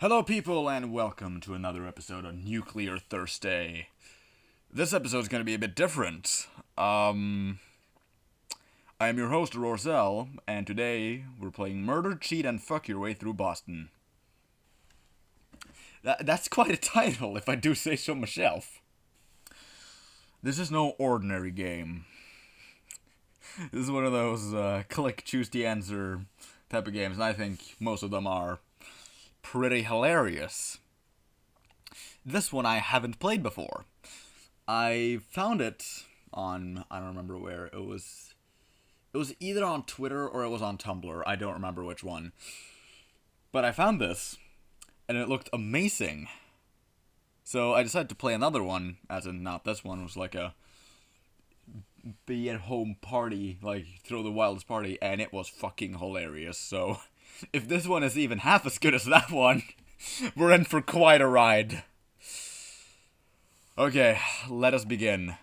Hello, people, and welcome to another episode of Nuclear Thursday. This episode is going to be a bit different. I am your host, Aurore, and today we're playing Murder, Cheat, and Fuck Your Way Through Boston. That's quite a title, if I do say so myself. This is no ordinary game. This is one of those click, choose the answer type of games, and I think most of them are pretty hilarious. This one I haven't played before. I found it on, I don't remember where. It was either on Twitter or it was on Tumblr. I don't remember which one. But I found this, and it looked amazing. So I decided to play another one, as in not this one. It was like a be at home party, like throw the wildest party, and it was fucking hilarious. So if this one is even half as good as that one, we're in for quite a ride. Okay, let us begin.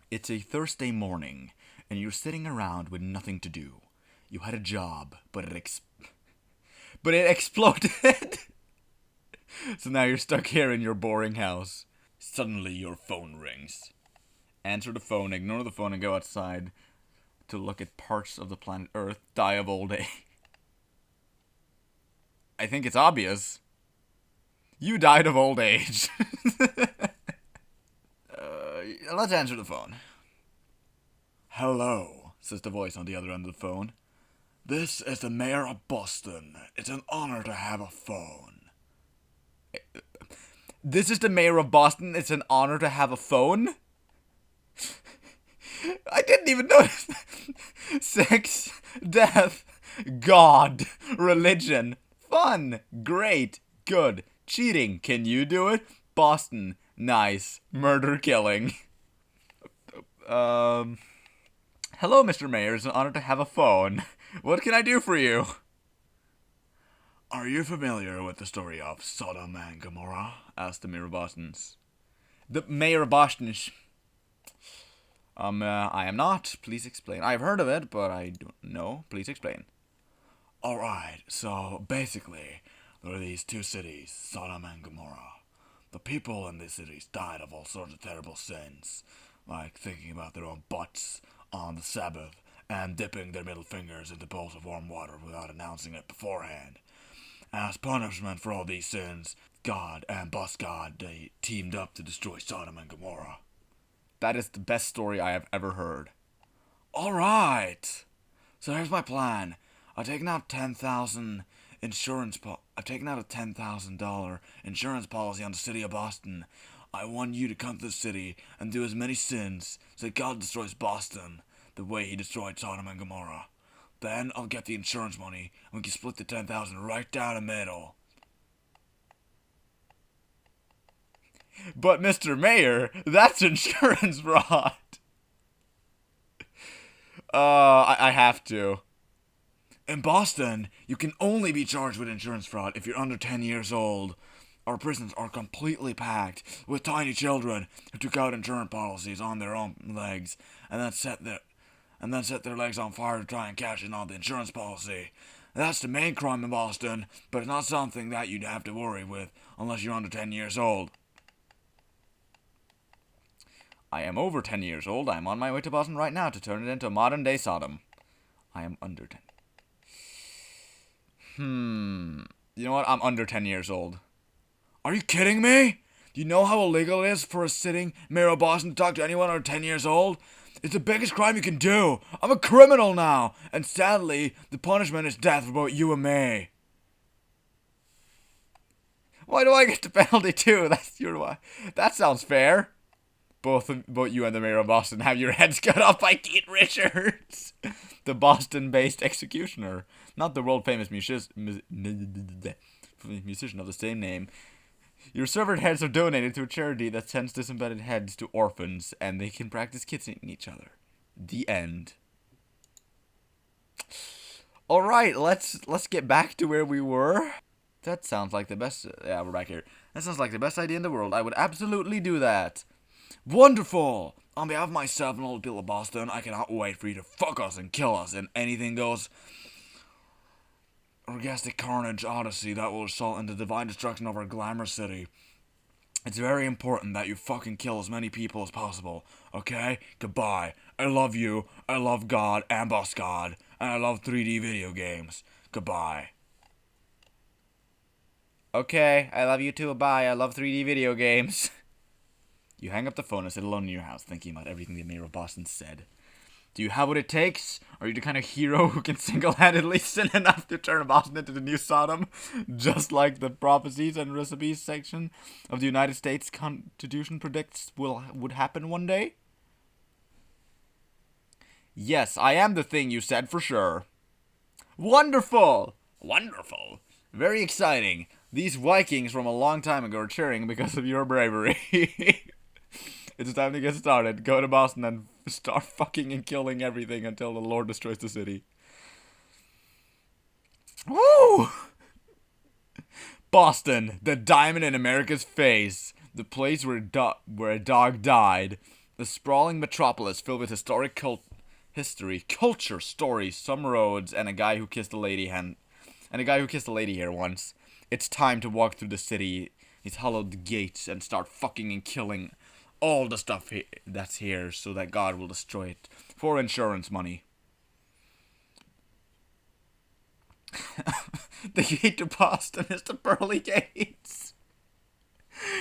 It's a Thursday morning, and you're sitting around with nothing to do. You had a job, but it exploded. So now you're stuck here in your boring house. Suddenly your phone rings. Answer the phone, ignore the phone, and go outside to look at parts of the planet Earth die of old age. I think it's obvious. You died of old age. Let's answer the phone. Hello, says the voice on the other end of the phone. This is the mayor of Boston. It's an honor to have a phone. This is the mayor of Boston. It's an honor to have a phone? I didn't even notice. Sex, death, God, religion, fun, great, good, cheating, can you do it? Boston, nice, murder, killing. Hello, Mr. Mayor. It's an honor to have a phone. What can I do for you? Are you familiar with the story of Sodom and Gomorrah? Asked the mayor of Boston. The mayor of Boston. I am not. Please explain. I've heard of it, but I don't know. Please explain. Alright, so basically, there are these two cities, Sodom and Gomorrah. The people in these cities died of all sorts of terrible sins, like thinking about their own butts on the Sabbath and dipping their middle fingers into bowls of warm water without announcing it beforehand. As punishment for all these sins, God and Bus God, they teamed up to destroy Sodom and Gomorrah. That is the best story I have ever heard. Alright. So here's my plan. I've taken out $10,000 I've taken out a $10,000 insurance policy on the city of Boston. I want you to come to the city and do as many sins so that God destroys Boston the way he destroyed Sodom and Gomorrah. Then I'll get the insurance money and we can split the $10,000 right down the middle. But Mr. Mayor, that's insurance fraud. I have to. In Boston, you can only be charged with insurance fraud if you're under 10 years old. Our prisons are completely packed with tiny children who took out insurance policies on their own legs and then set their legs on fire to try and cash in on the insurance policy. That's the main crime in Boston, but it's not something that you'd have to worry with unless you're under 10 years old. I am over 10 years old. I am on my way to Boston right now to turn it into modern-day Sodom. I am under 10. You know what? I'm under 10 years old. Are you kidding me? Do you know how illegal it is for a sitting mayor of Boston to talk to anyone under 10 years old? It's the biggest crime you can do. I'm a criminal now. And sadly, the punishment is death for both you and me. Why do I get the penalty too? That sounds fair. Both you and the mayor of Boston have your heads cut off by Keith Richards, the Boston-based executioner, not the world-famous musician of the same name. Your severed heads are donated to a charity that sends disembodied heads to orphans, and they can practice kissing each other. The end. All right, let's get back to where we were. That sounds like the best. Yeah, we're back here. That sounds like the best idea in the world. I would absolutely do that. Wonderful! On behalf of myself and all the people of Boston, I cannot wait for you to fuck us and kill us and anything goes orgastic carnage odyssey that will result in the divine destruction of our glamour city. It's very important that you fucking kill as many people as possible, okay? Goodbye. I love you, I love God and Boss God, and I love 3D video games. Goodbye. Okay, I love you too, bye. I love 3D video games. You hang up the phone and sit alone in your house thinking about everything the mayor of Boston said. Do you have what it takes? Are you the kind of hero who can single-handedly sin enough to turn Boston into the new Sodom? Just like the prophecies and recipes section of the United States Constitution predicts would happen one day? Yes, I am the thing you said for sure. Wonderful! Wonderful. Very exciting. These Vikings from a long time ago are cheering because of your bravery. It's time to get started. Go to Boston and start fucking and killing everything until the Lord destroys the city. Woo! Boston, the diamond in America's face. The place where a dog died. The sprawling metropolis filled with historic culture, stories, some roads, and a guy who kissed a lady here once. It's time to walk through the city, its hollowed gates, and start fucking and killing all the stuff that's here so that God will destroy it for insurance money. The gate to Boston is the pearly gates.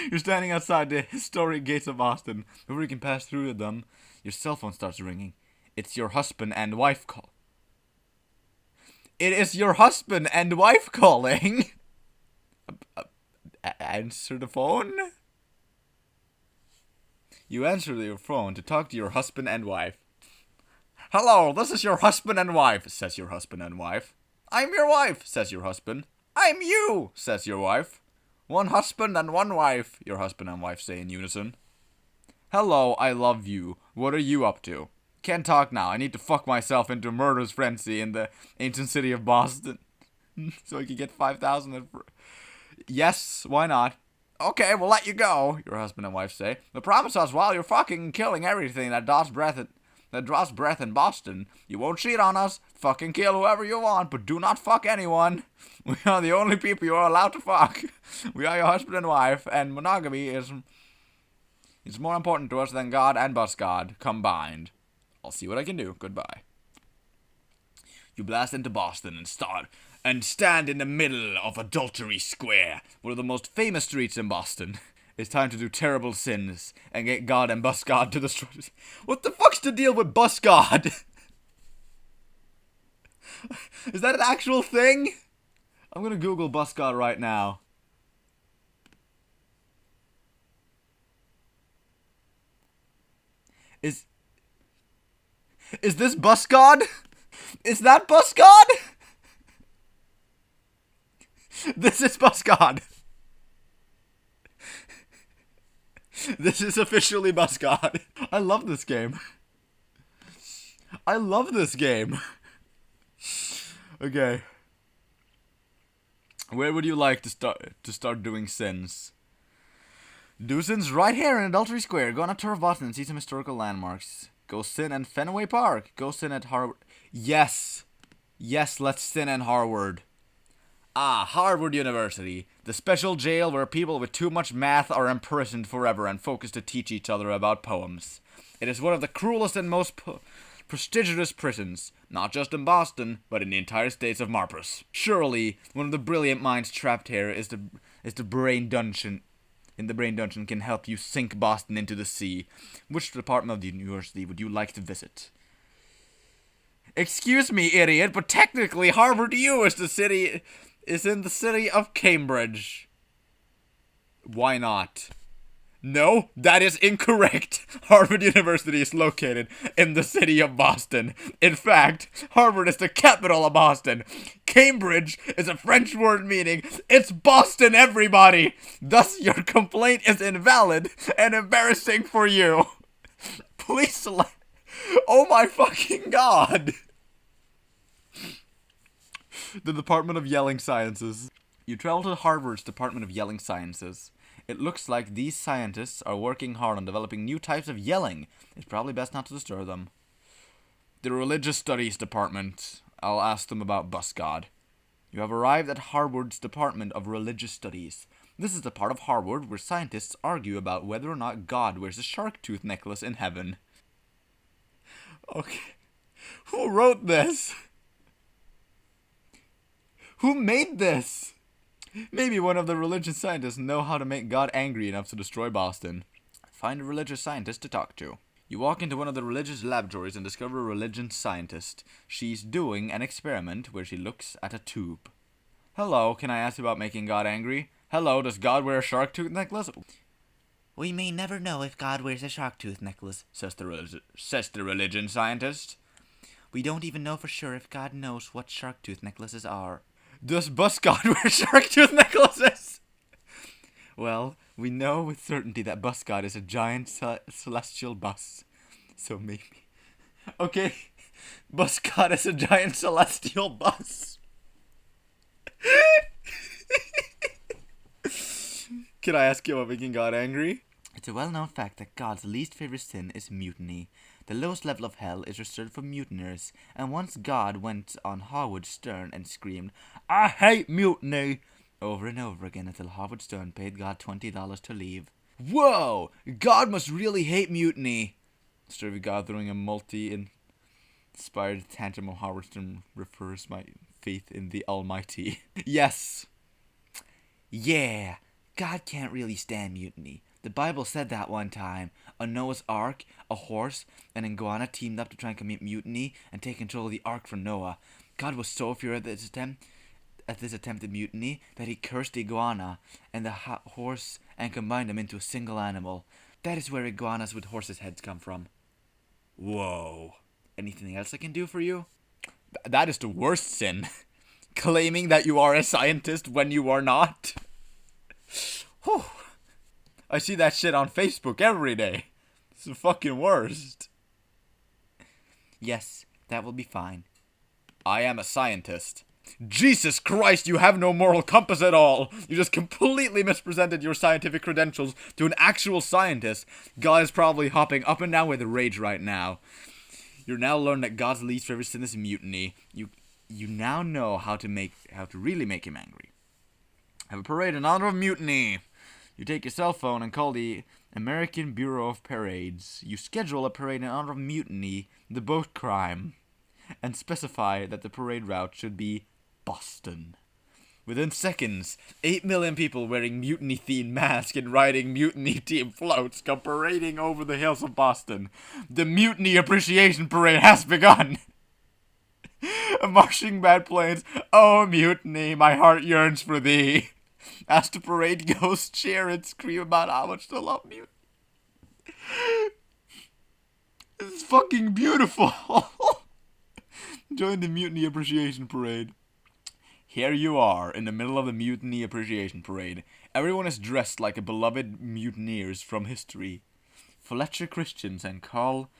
You're standing outside the historic gates of Boston. Before you can pass through them, your cell phone starts ringing. It's your husband and wife call. It is your husband and wife calling. Answer the phone? You answer your phone to talk to your husband and wife. Hello, this is your husband and wife, says your husband and wife. I'm your wife, says your husband. I'm you, says your wife. One husband and one wife, your husband and wife say in unison. Hello, I love you. What are you up to? Can't talk now. I need to fuck myself into a murderous frenzy in the ancient city of Boston. So I can get 5,000. Yes, why not? Okay, we'll let you go, your husband and wife say. But promise us while you're fucking and killing everything that draws breath in Boston, you won't cheat on us. Fucking kill whoever you want, but do not fuck anyone. We are the only people you are allowed to fuck. We are your husband and wife, and monogamy is more important to us than God and Bus God combined. I'll see what I can do. Goodbye. You blast into Boston and stand in the middle of Adultery Square, one of the most famous streets in Boston. It's time to do terrible sins and get God and Bus God to destroy us. What the fuck's the deal with Bus God? Is that an actual thing? I'm gonna Google Bus God right now. Is this Bus God? Is that Bus God? This is Bus God. This is officially Bus God. I love this game. I love this game. Okay. Where would you like to start doing sins? Do sins right here in Adultery Square. Go on a tour of Boston and see some historical landmarks. Go sin at Fenway Park. Go sin at Harvard. Yes. Yes, let's sin at Harvard. Harvard University. The special jail where people with too much math are imprisoned forever and focused to teach each other about poems. It is one of the cruelest and most prestigious prisons, not just in Boston, but in the entire states of Marpus. Surely, one of the brilliant minds trapped here is the brain dungeon. In the brain dungeon can help you sink Boston into the sea. Which department of the university would you like to visit? Excuse me, idiot, but technically Harvard U is in the city of Cambridge. Why not? No, that is incorrect. Harvard University is located in the city of Boston. In fact, Harvard is the capital of Boston. Cambridge is a French word meaning, it's Boston, everybody. Thus, your complaint is invalid and embarrassing for you. Please select. Oh my fucking god. The Department of Yelling Sciences. You travel to Harvard's Department of Yelling Sciences. It looks like these scientists are working hard on developing new types of yelling. It's probably best not to disturb them. The Religious Studies Department. I'll ask them about Bus God. You have arrived at Harvard's Department of Religious Studies. This is the part of Harvard where scientists argue about whether or not God wears a shark tooth necklace in heaven. Okay. Who wrote this? Who made this? Maybe one of the religious scientists know how to make God angry enough to destroy Boston. Find a religious scientist to talk to. You walk into one of the religious laboratories and discover a religious scientist. She's doing an experiment where she looks at a tube. Hello, can I ask you about making God angry? Hello, does God wear a shark tooth necklace? We may never know if God wears a shark tooth necklace, says the religion scientist. We don't even know for sure if God knows what shark tooth necklaces are. Does bus God wear shark tooth necklaces? Well, we know with certainty that bus God is a giant celestial bus. So maybe... Okay, bus God is a giant celestial bus. Can I ask you about making God angry? It's a well-known fact that God's least favorite sin is mutiny. The lowest level of hell is reserved for mutineers, and once God went on Howard Stern and screamed, "I hate mutiny!" over and over again until Howard Stern paid God $20 to leave. Whoa! God must really hate mutiny! Instead of God throwing a multi-inspired tantrum of Howard Stern refers my faith in the Almighty. Yes! Yeah! God can't really stand mutiny. The Bible said that one time. On Noah's Ark, a horse and an iguana teamed up to try and commit mutiny and take control of the Ark from Noah. God was so furious at this attempt at mutiny that he cursed the iguana and the horse and combined them into a single animal. That is where iguanas with horses' heads come from. Whoa. Anything else I can do for you? That is the worst sin. Claiming that you are a scientist when you are not. Whew. I see that shit on Facebook every day. It's the fucking worst. Yes, that will be fine. I am a scientist. Jesus Christ, you have no moral compass at all. You just completely mispresented your scientific credentials to an actual scientist. God is probably hopping up and down with rage right now. You're now learned that God's least favorite sin is mutiny. You now know how to really make him angry. Have a parade in honor of mutiny. You take your cell phone and call the American Bureau of Parades. You schedule a parade in honor of mutiny, the boat crime, and specify that the parade route should be Boston. Within seconds, 8 million people wearing mutiny-themed masks and riding mutiny-themed floats come parading over the hills of Boston. The Mutiny Appreciation Parade has begun. A marching band plays, "Oh, mutiny, my heart yearns for thee." As the parade goes, cheer and scream about how much they love mutiny. This is fucking beautiful. Join the Mutiny Appreciation Parade. Here you are, in the middle of the Mutiny Appreciation Parade. Everyone is dressed like a beloved mutineers from history. Fletcher Christians and Carl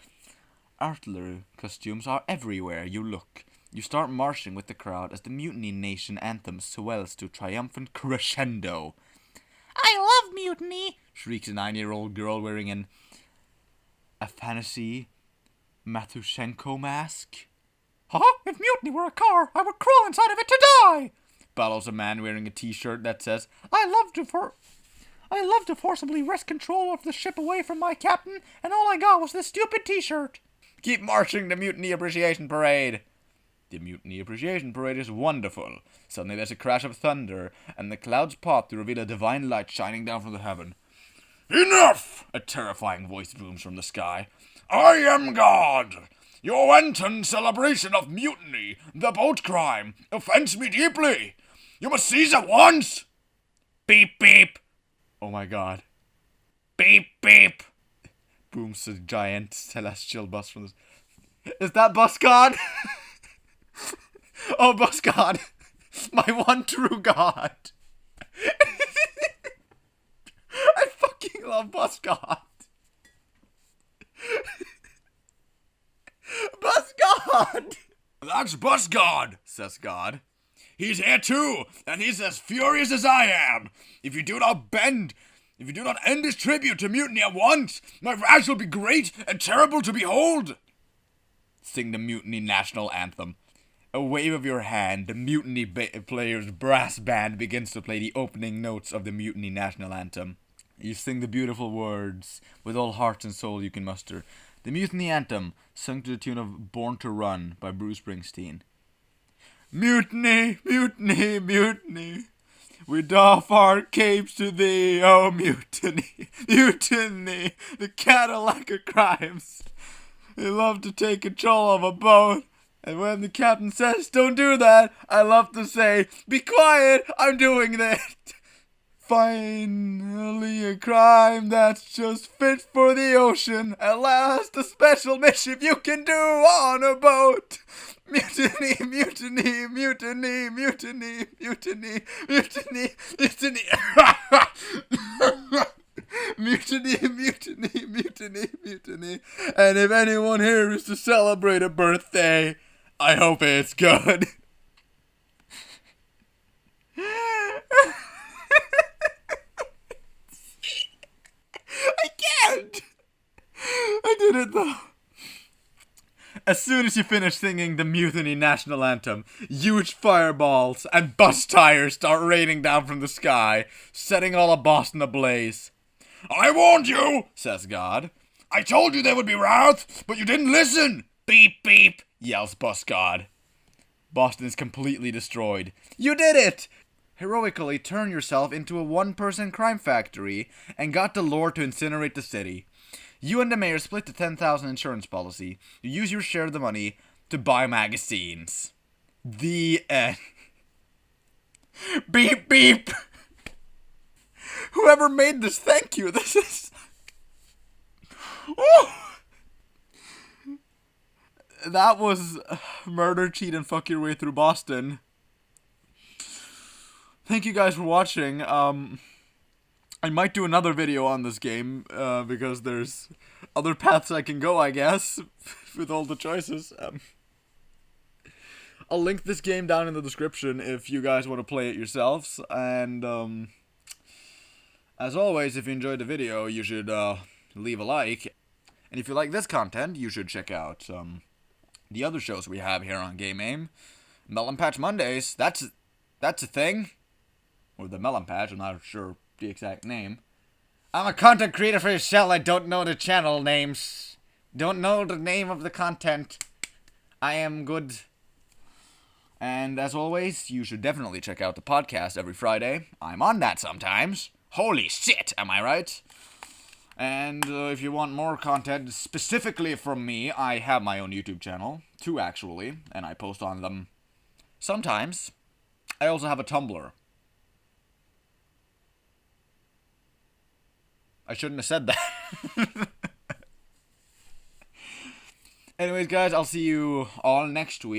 Artler costumes are everywhere you look. You start marching with the crowd as the Mutiny Nation anthem swells to triumphant crescendo. "I love mutiny!" shrieks a 9-year-old girl wearing a fantasy Matushenko mask. "Huh? If mutiny were a car, I would crawl inside of it to die!" bellows a man wearing a t-shirt that says, I love to forcibly wrest control of the ship away from my captain, and all I got was this stupid t-shirt." Keep marching the Mutiny Appreciation Parade. The Mutiny Appreciation Parade is wonderful. Suddenly there's a crash of thunder, and the clouds part to reveal a divine light shining down from the heaven. "Enough!" a terrifying voice booms from the sky. "I am God! Your wanton celebration of mutiny, the boat crime, offends me deeply. You must cease at once!" Beep, beep. Oh my god. Beep, beep. Booms a giant celestial bus from this. Is that Bus God? Oh, Bus God. My one true God. I fucking love Bus God. Bus God! "That's Bus God," says God. "He's here too, and he's as furious as I am. If you do not end this tribute to mutiny at once, my wrath will be great and terrible to behold." Sing the Mutiny National Anthem. A wave of your hand, the mutiny player's brass band begins to play the opening notes of the mutiny national anthem. You sing the beautiful words with all heart and soul you can muster. The mutiny anthem, sung to the tune of Born to Run by Bruce Springsteen. Mutiny, mutiny, mutiny. We doff our capes to thee, oh mutiny, mutiny. The Cadillac of crimes. They love to take control of a boat. And when the captain says, don't do that, I love to say, be quiet, I'm doing that. Finally a crime that's just fit for the ocean. At last a special mission you can do on a boat. Mutiny, mutiny, mutiny, mutiny, mutiny, mutiny, mutiny. Mutiny, mutiny, mutiny, mutiny. And if anyone here is to celebrate a birthday, I hope it's good. I can't. I did it though. As soon as you finish singing the Mutiny National Anthem, huge fireballs and bus tires start raining down from the sky, setting all of Boston ablaze. I warned you, says God. I told you there would be wrath, but you didn't listen. Beep, beep, yells Bus God. Boston is completely destroyed. You did it! Heroically turn yourself into a one-person crime factory and got the Lord to incinerate the city. You and the mayor split the $10,000 insurance policy. You use your share of the money to buy magazines. The end. Beep, beep! Whoever made this, thank you. This is... Woo! That was Murder, Cheat, and Fuck Your Way Through Boston. Thank you guys for watching. I might do another video on this game, because there's other paths I can go, I guess, with all the choices. I'll link this game down in the description if you guys want to play it yourselves, and, as always, if you enjoyed the video, you should, leave a like, and if you like this content, you should check out, the other shows we have here on Game Aim. Melon Patch Mondays, that's a thing. Or the Melon Patch, I'm not sure the exact name. I'm a content creator for yourself. I don't know the channel names. Don't know the name of the content. I am good. And as always, you should definitely check out the podcast every Friday. I'm on that sometimes. Holy shit, am I right? And if you want more content specifically from me, I have my own YouTube channel. 2 actually, and I post on them sometimes. I also have a Tumblr. I shouldn't have said that. Anyways, guys, I'll see you all next week.